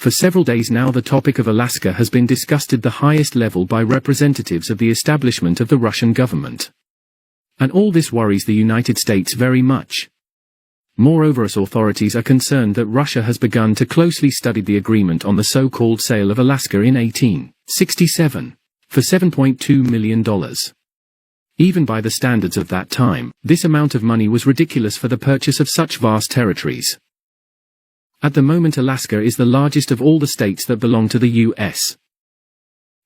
For several days now the topic of Alaska has been discussed at the highest level by representatives of the establishment of the Russian government. And all this worries the United States very much. Moreover, US authorities are concerned that Russia has begun to closely study the agreement on the so-called sale of Alaska in 1867, for $7.2 million. Even by the standards of that time, this amount of money was ridiculous for the purchase of such vast territories. At the moment Alaska is the largest of all the states that belong to the U.S.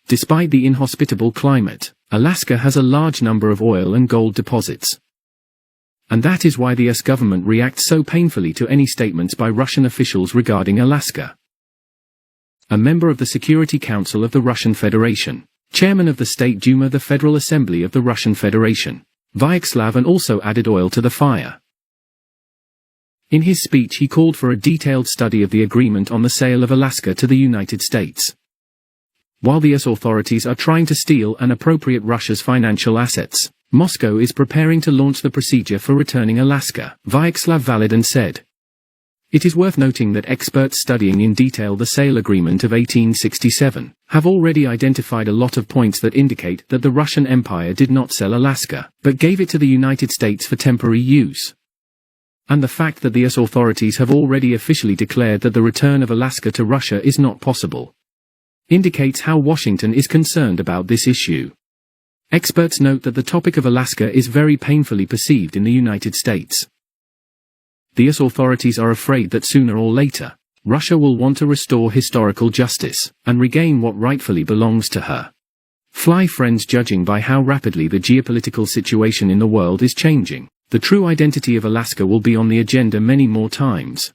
Despite the inhospitable climate, Alaska has a large number of oil and gold deposits. And that is why the U.S. government reacts so painfully to any statements by Russian officials regarding Alaska. A member of the Security Council of the Russian Federation, chairman of the State Duma, the Federal Assembly of the Russian Federation, Vyacheslav, and also added oil to the fire. In his speech he called for a detailed study of the agreement on the sale of Alaska to the United States. While the US authorities are trying to steal and appropriate Russia's financial assets, Moscow is preparing to launch the procedure for returning Alaska, Vyacheslav Volodin said. It is worth noting that experts studying in detail the sale agreement of 1867 have already identified a lot of points that indicate that the Russian Empire did not sell Alaska, but gave it to the United States for temporary use. And the fact that the US authorities have already officially declared that the return of Alaska to Russia is not possible indicates how Washington is concerned about this issue. Experts note that the topic of Alaska is very painfully perceived in the United States. The US authorities are afraid that sooner or later, Russia will want to restore historical justice and regain what rightfully belongs to her. Fly friends, judging by how rapidly the geopolitical situation in the world is changing, the true identity of Alaska will be on the agenda many more times.